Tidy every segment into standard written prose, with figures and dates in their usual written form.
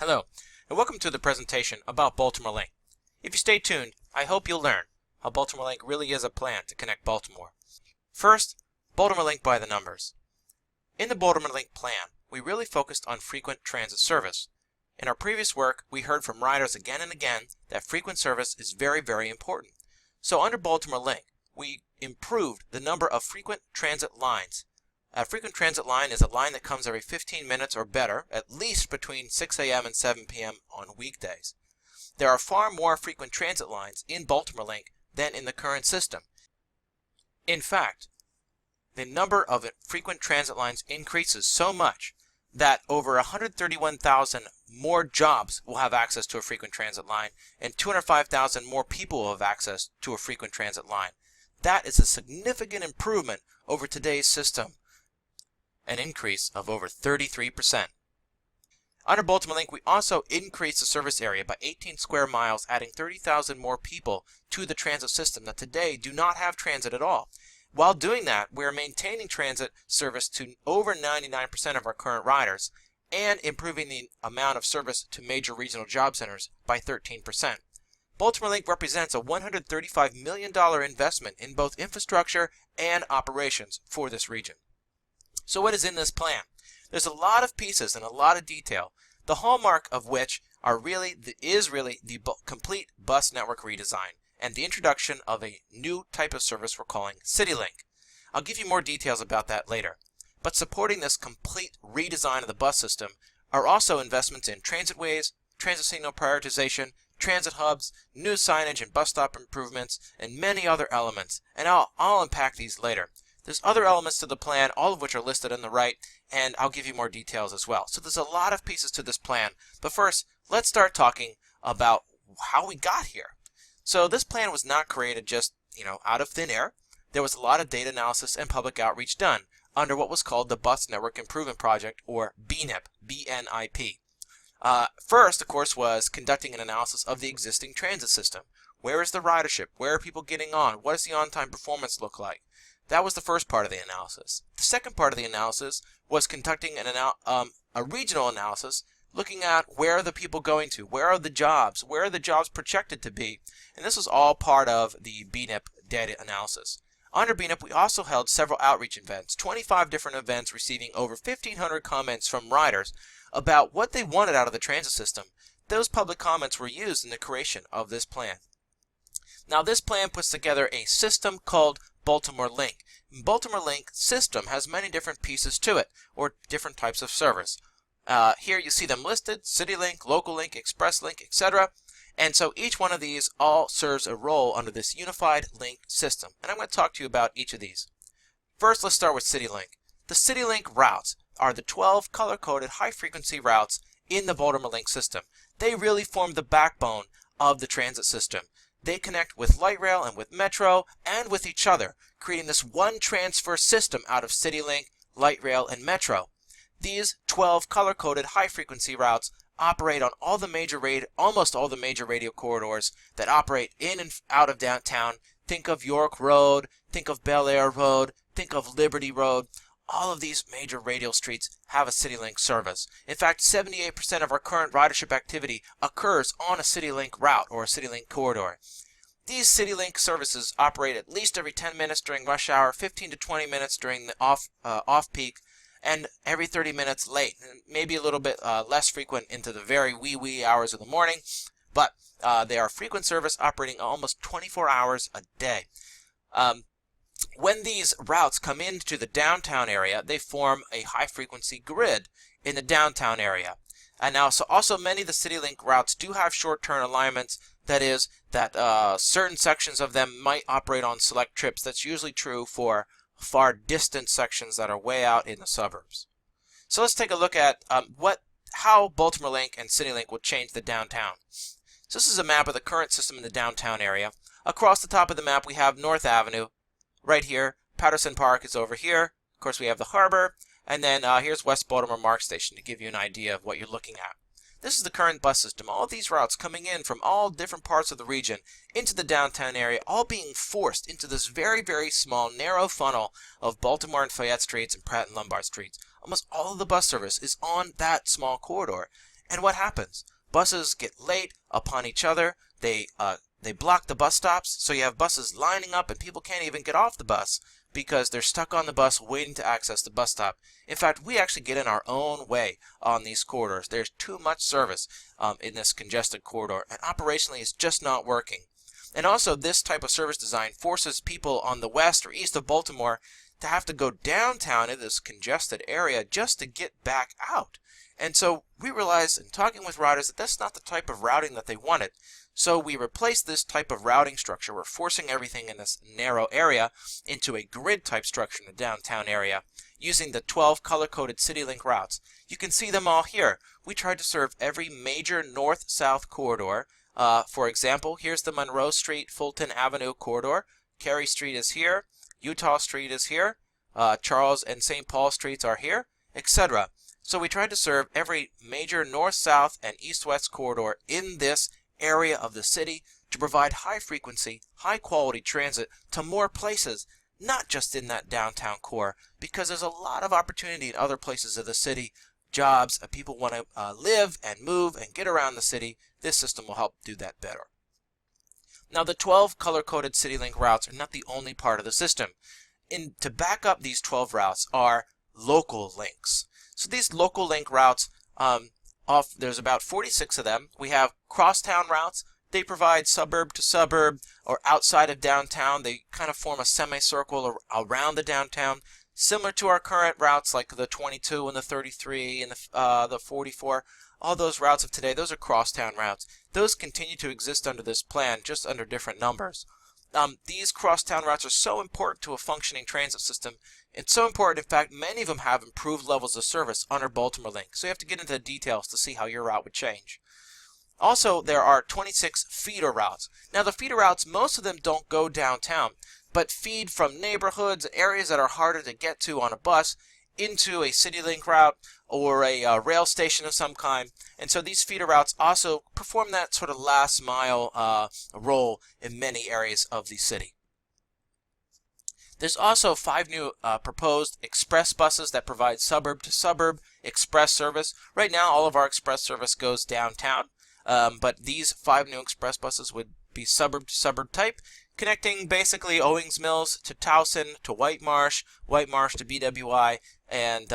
Hello, and welcome to the presentation about BaltimoreLink. If you stay tuned, I hope you'll learn how BaltimoreLink really is a plan to connect Baltimore. First, BaltimoreLink by the numbers. In the BaltimoreLink plan, we really focused on frequent transit service. In our previous work, we heard from riders again and again that frequent service is very, very important. So under BaltimoreLink, we improved the number of frequent transit lines. A frequent transit line is a line that comes every 15 minutes or better, at least between 6 a.m. and 7 p.m. on weekdays. There are far more frequent transit lines in BaltimoreLink than in the current system. In fact, the number of frequent transit lines increases so much that over 131,000 more jobs will have access to a frequent transit line, and 205,000 more people will have access to a frequent transit line. That is a significant improvement over today's system. An increase of over 33%. Under BaltimoreLink, we also increased the service area by 18 square miles, adding 30,000 more people to the transit system that today do not have transit at all. While doing that, we are maintaining transit service to over 99% of our current riders and improving the amount of service to major regional job centers by 13%. BaltimoreLink represents a $135 million investment in both infrastructure and operations for this region. So what is in this plan? There's a lot of pieces and a lot of detail, the hallmark of which is really the complete bus network redesign and the introduction of a new type of service we're calling CityLink. I'll give you more details about that later. But supporting this complete redesign of the bus system are also investments in transitways, transit signal prioritization, transit hubs, new signage and bus stop improvements, and many other elements, and I'll unpack these later. There's other elements to the plan, all of which are listed on the right, and I'll give you more details as well. So there's a lot of pieces to this plan, but first, let's start talking about how we got here. So this plan was not created just, out of thin air. There was a lot of data analysis and public outreach done under what was called the Bus Network Improvement Project, or BNIP, B-N-I-P. First, of course, was conducting an analysis of the existing transit system. Where is the ridership? Where are people getting on? What does the on-time performance look like? That was the first part of the analysis. The second part of the analysis was conducting a regional analysis, looking at where are the people going to, where are the jobs projected to be, and this was all part of the BNIP data analysis. Under BNIP, we also held several outreach events, 25 different events receiving over 1,500 comments from riders about what they wanted out of the transit system. Those public comments were used in the creation of this plan. Now this plan puts together a system called BaltimoreLink. BaltimoreLink system has many different pieces to it, or different types of service. Here you see them listed: CityLink, LocalLink, ExpressLink, etc. And so each one of these all serves a role under this unified link system. And I'm going to talk to you about each of these. First, let's start with CityLink. The CityLink routes are the 12 color-coded high-frequency routes in the BaltimoreLink system. They really form the backbone of the transit system. They connect with light rail and with metro and with each other, creating this one transfer system out of CityLink, light rail, and metro. These 12 color-coded high-frequency routes operate on almost all the major radio corridors that operate in and out of downtown. Think of York Road, think of Bel Air Road, think of Liberty Road. All of these major radial streets have a CityLink service. In fact, 78% of our current ridership activity occurs on a CityLink route or a CityLink corridor. These CityLink services operate at least every 10 minutes during rush hour, 15 to 20 minutes during the off-peak, and every 30 minutes late, and maybe a little bit less frequent into the very wee hours of the morning, but they are frequent service operating almost 24 hours a day. When these routes come into the downtown area, they form a high-frequency grid in the downtown area. And now, so also many of the CityLink routes do have short-term alignments. That is, that certain sections of them might operate on select trips. That's usually true for far distant sections that are way out in the suburbs. So let's take a look at how BaltimoreLink and CityLink will change the downtown. So this is a map of the current system in the downtown area. Across the top of the map, we have North Avenue. Right here, Patterson Park is over here. Of course, we have the harbor, and then here's West Baltimore Mark Station to give you an idea of what you're looking at. This is the current bus system. All these routes coming in from all different parts of the region into the downtown area, all being forced into this very, very small, narrow funnel of Baltimore and Fayette Streets and Pratt and Lombard Streets. Almost all of the bus service is on that small corridor. And what happens? Buses get late upon each other. They block the bus stops, so you have buses lining up and people can't even get off the bus because they're stuck on the bus waiting to access the bus stop. In fact, we actually get in our own way on these corridors. There's too much service in this congested corridor, and operationally it's just not working. And also, this type of service design forces people on the west or east of Baltimore to have to go downtown in this congested area just to get back out. And so we realized in talking with routers that that's not the type of routing that they wanted. So we replaced this type of routing structure. We're forcing everything in this narrow area into a grid type structure in the downtown area using the 12 color-coded CityLink routes. You can see them all here. We tried to serve every major north-south corridor. For example, here's the Monroe Street, Fulton Avenue corridor. Cary Street is here. Utah Street is here. Charles and St. Paul Streets are here, etc. So we tried to serve every major north-south and east-west corridor in this area of the city to provide high-frequency, high-quality transit to more places, not just in that downtown core, because there's a lot of opportunity in other places of the city, jobs, people want to live and move and get around the city. This system will help do that better. Now, the 12 color-coded CityLink routes are not the only part of the system. To back up these 12 routes are local links. So these local link routes, there's about 46 of them. We have crosstown routes. They provide suburb to suburb or outside of downtown. They kind of form a semicircle around the downtown, similar to our current routes like the 22 and the 33 and the 44. All those routes of today, those are crosstown routes. Those continue to exist under this plan, just under different numbers. These crosstown routes are so important to a functioning transit system. It's so important, in fact, many of them have improved levels of service under BaltimoreLink. So you have to get into the details to see how your route would change. Also, there are 26 feeder routes. Now, the feeder routes, most of them don't go downtown, but feed from neighborhoods, areas that are harder to get to on a bus, into a CityLink route or a rail station of some kind. And so these feeder routes also perform that sort of last mile role in many areas of the city. There's also 5 new proposed express buses that provide suburb to suburb express service. Right now, all of our express service goes downtown, but these 5 new express buses would be suburb to suburb type, connecting basically Owings Mills to Towson to White Marsh to BWI, and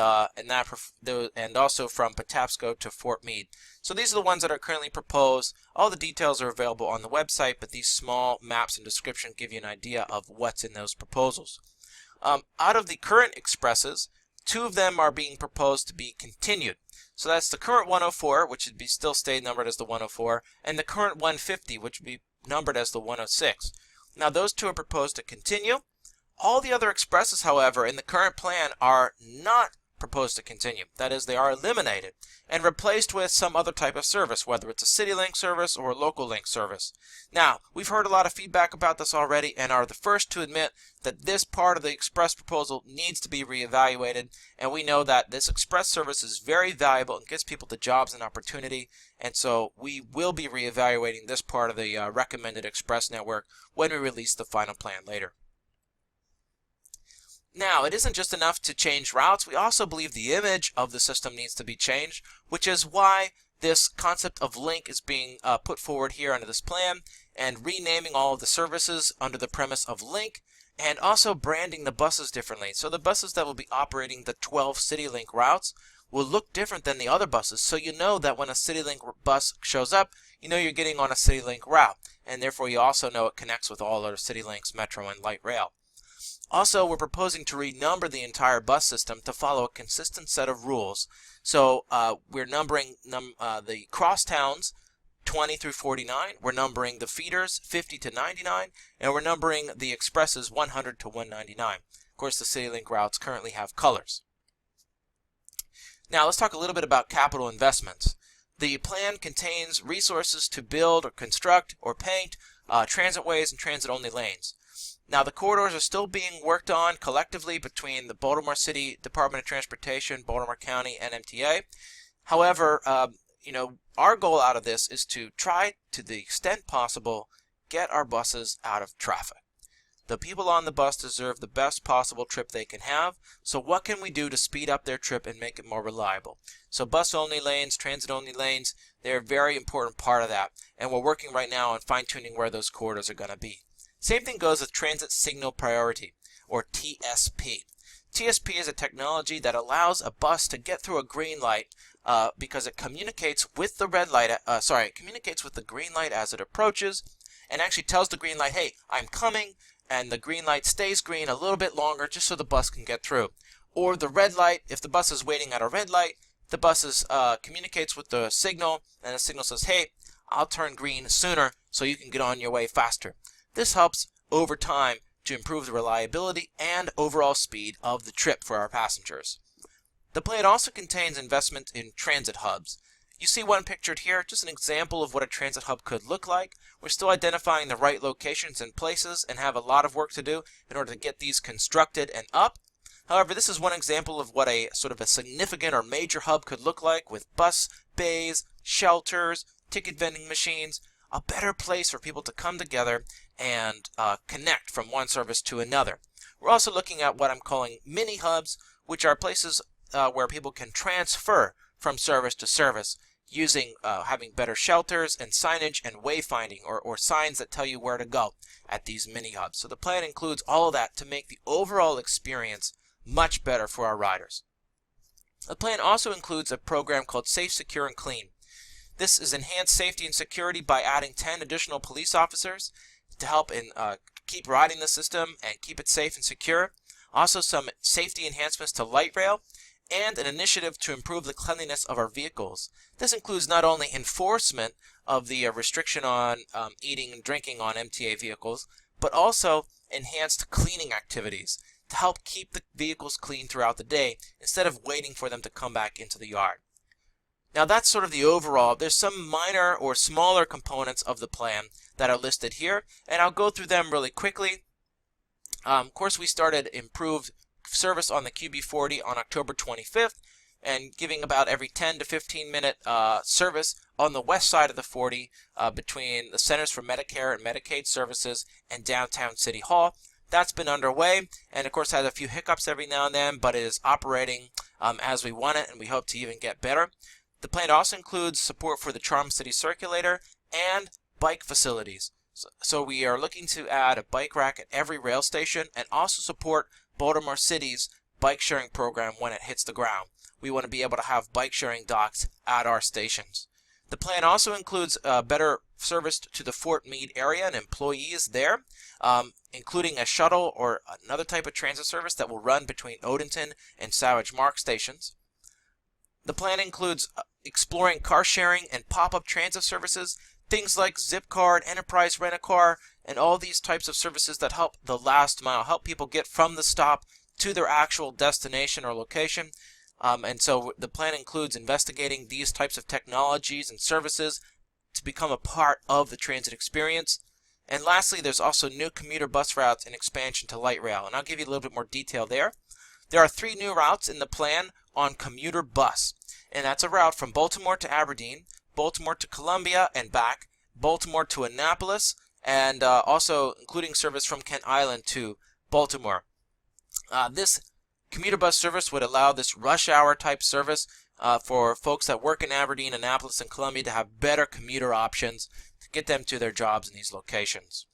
also from Patapsco to Fort Meade. So these are the ones that are currently proposed. All the details are available on the website, but these small maps and description give you an idea of what's in those proposals. Out of the current expresses, 2 of them are being proposed to be continued. So that's the current 104, which would be still stay numbered as the 104, and the current 150, which would be numbered as the 106. Now those 2 are proposed to continue. All the other expresses, however, in the current plan are not proposed to continue. That is, they are eliminated and replaced with some other type of service, whether it's a CityLink service or a local link service. Now, we've heard a lot of feedback about this already and are the first to admit that this part of the express proposal needs to be reevaluated, and we know that this express service is very valuable and gets people to jobs and opportunity, and so we will be reevaluating this part of the recommended express network when we release the final plan later. Now, it isn't just enough to change routes. We also believe the image of the system needs to be changed, which is why this concept of link is being put forward here under this plan, and renaming all of the services under the premise of link, and also branding the buses differently. So the buses that will be operating the 12 CityLink routes will look different than the other buses, so you know that when a CityLink bus shows up, you know you're getting on a CityLink route, and therefore you also know it connects with all other CityLinks, Metro, and Light Rail. Also, we're proposing to renumber the entire bus system to follow a consistent set of rules. So we're numbering the crosstowns 20 through 49, we're numbering the feeders 50 to 99, and we're numbering the expresses 100 to 199. Of course, the CityLink routes currently have colors. Now let's talk a little bit about capital investments. The plan contains resources to build or construct or paint transitways and transit-only lanes. Now, the corridors are still being worked on collectively between the Baltimore City Department of Transportation, Baltimore County, and MTA. However, our goal out of this is to try, to the extent possible, get our buses out of traffic. The people on the bus deserve the best possible trip they can have, so what can we do to speed up their trip and make it more reliable? So bus-only lanes, transit-only lanes, they're a very important part of that, and we're working right now on fine-tuning where those corridors are going to be. Same thing goes with Transit Signal Priority, or TSP. TSP is a technology that allows a bus to get through a green light because it communicates with the communicates with the green light as it approaches, and actually tells the green light, hey, I'm coming, and the green light stays green a little bit longer just so the bus can get through. Or the red light, if the bus is waiting at a red light, the bus communicates with the signal, and the signal says, hey, I'll turn green sooner so you can get on your way faster. This helps over time to improve the reliability and overall speed of the trip for our passengers. The plan also contains investment in transit hubs. You see one pictured here, just an example of what a transit hub could look like. We're still identifying the right locations and places and have a lot of work to do in order to get these constructed and up. However, this is one example of what a sort of a significant or major hub could look like, with bus bays, shelters, ticket vending machines, a better place for people to come together and connect from one service to another. We're also looking at what I'm calling mini hubs, which are places where people can transfer from service to service using having better shelters and signage and wayfinding or signs that tell you where to go at these mini hubs. So the plan includes all of that to make the overall experience much better for our riders. The plan also includes a program called Safe, Secure, and Clean. This is enhanced safety and security by adding 10 additional police officers to help keep riding the system and keep it safe and secure. Also some safety enhancements to light rail, and an initiative to improve the cleanliness of our vehicles. This includes not only enforcement of the restriction on eating and drinking on MTA vehicles, but also enhanced cleaning activities to help keep the vehicles clean throughout the day instead of waiting for them to come back into the yard. Now that's sort of the overall. There's some minor or smaller components of the plan that are listed here, and I'll go through them really quickly. Of course, we started improved service on the QB40 on October 25th, and giving about every 10 to 15 minute service on the west side of the 40 between the Centers for Medicare and Medicaid Services and downtown City Hall. That's been underway, and of course has a few hiccups every now and then, but it is operating as we want it, and we hope to even get better. The plan also includes support for the Charm City Circulator and bike facilities. So we are looking to add a bike rack at every rail station and also support Baltimore City's bike sharing program when it hits the ground. We want to be able to have bike sharing docks at our stations. The plan also includes better service to the Fort Meade area and employees there, including a shuttle or another type of transit service that will run between Odenton and Savage Mark stations. The plan includes exploring car sharing and pop-up transit services, things like Zipcar, Enterprise Rent-A-Car, and all these types of services that help the last mile, help people get from the stop to their actual destination or location. And so the plan includes investigating these types of technologies and services to become a part of the transit experience. And lastly, there's also new commuter bus routes and expansion to light rail, and I'll give you a little bit more detail there. There are 3 new routes in the plan on Commuter Bus, and that's a route from Baltimore to Aberdeen, Baltimore to Columbia and back, Baltimore to Annapolis, and also including service from Kent Island to Baltimore. This commuter bus service would allow this rush hour type service for folks that work in Aberdeen, Annapolis, and Columbia to have better commuter options to get them to their jobs in these locations.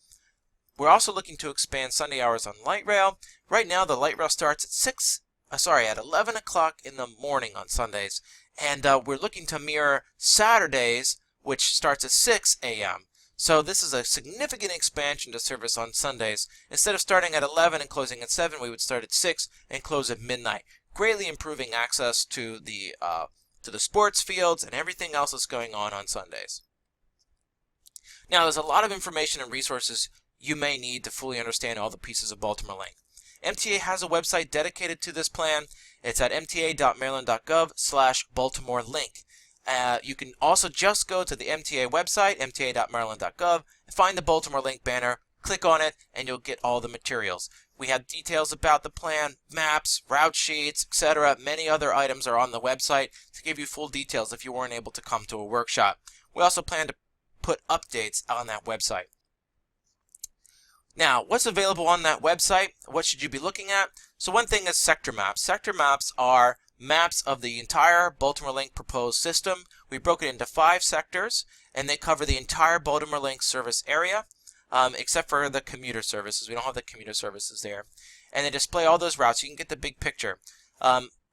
We're also looking to expand Sunday hours on light rail. Right now the light rail starts at 11 o'clock in the morning on Sundays, and we're looking to mirror Saturdays, which starts at 6 a.m. So this is a significant expansion to service on Sundays. Instead of starting at 11 and closing at 7, we would start at 6 and close at midnight, greatly improving access to the sports fields and everything else that's going on Sundays. Now, there's a lot of information and resources you may need to fully understand all the pieces of BaltimoreLink. MTA has a website dedicated to this plan. It's at mta.maryland.gov/BaltimoreLink. You can also just go to the MTA website, mta.maryland.gov, and find the BaltimoreLink banner, click on it, and you'll get all the materials. We have details about the plan, maps, route sheets, etc. Many other items are on the website to give you full details if you weren't able to come to a workshop. We also plan to put updates on that website. Now, what's available on that website? What should you be looking at? So one thing is sector maps. Sector maps are maps of the entire BaltimoreLink proposed system. We broke it into 5 sectors, and they cover the entire BaltimoreLink service area, except for the commuter services. We don't have the commuter services there. And they display all those routes. You can get the big picture.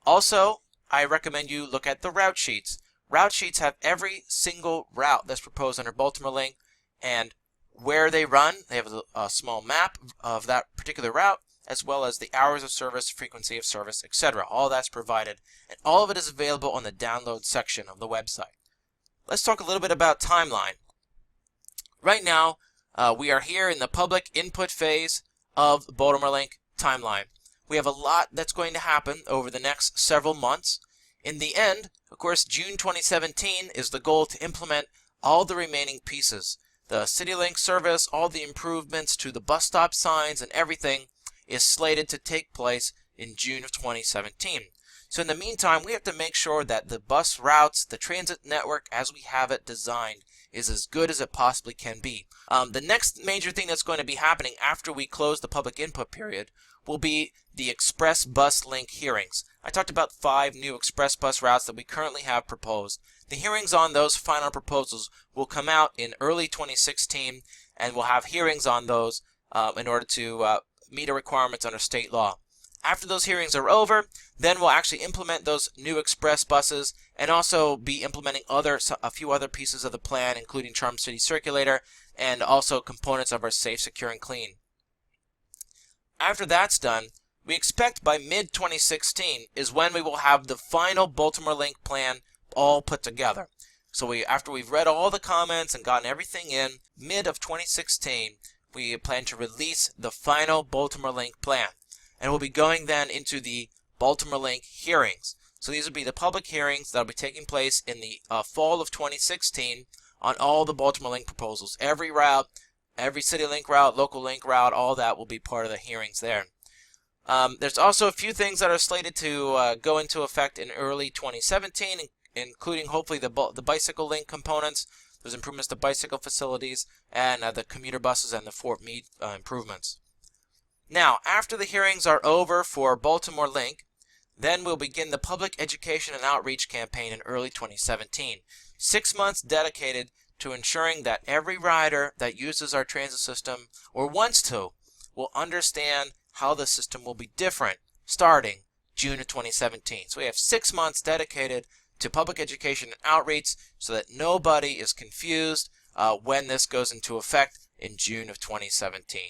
Also, I recommend you look at the route sheets. Route sheets have every single route that's proposed under BaltimoreLink and where they run. They have a small map of that particular route, as well as the hours of service, frequency of service, etc. All that's provided, and all of it is available on the download section of the website. Let's talk a little bit about timeline. Right now, we are here in the public input phase of the BaltimoreLink timeline. We have a lot that's going to happen over the next several months. In the end, of course, June 2017 is the goal to implement all the remaining pieces. The CityLink service, all the improvements to the bus stop signs and everything is slated to take place in June of 2017. So in the meantime, we have to make sure that the bus routes, the transit network as we have it designed, is as good as it possibly can be. The next major thing that's going to be happening after we close the public input period will be the Express Bus Link hearings. I talked about 5 new Express Bus routes that we currently have proposed. The hearings on those final proposals will come out in early 2016, and we'll have hearings on those in order to meet our requirements under state law. After those hearings are over, then we'll actually implement those new express buses and also be implementing a few other pieces of the plan, including Charm City Circulator and also components of our Safe, Secure, and Clean. After that's done, we expect by mid-2016 is when we will have the final BaltimoreLink plan all put together. So after we've read all the comments and gotten everything in, mid of 2016, we plan to release the final BaltimoreLink plan. And we'll be going then into the BaltimoreLink hearings. So these will be the public hearings that will be taking place in the fall of 2016 on all the BaltimoreLink proposals. Every route, every CityLink route, local link route, all that will be part of the hearings there. There's also a few things that are slated to go into effect in early 2017, including hopefully the bicycle link components. There's improvements to bicycle facilities and the commuter buses and the Fort Meade improvements. Now, after the hearings are over for BaltimoreLink, then we'll begin the public education and outreach campaign in early 2017. 6 months dedicated to ensuring that every rider that uses our transit system or wants to will understand how the system will be different starting June of 2017. So we have 6 months dedicated to public education and outreach so that nobody is confused when this goes into effect in June of 2017.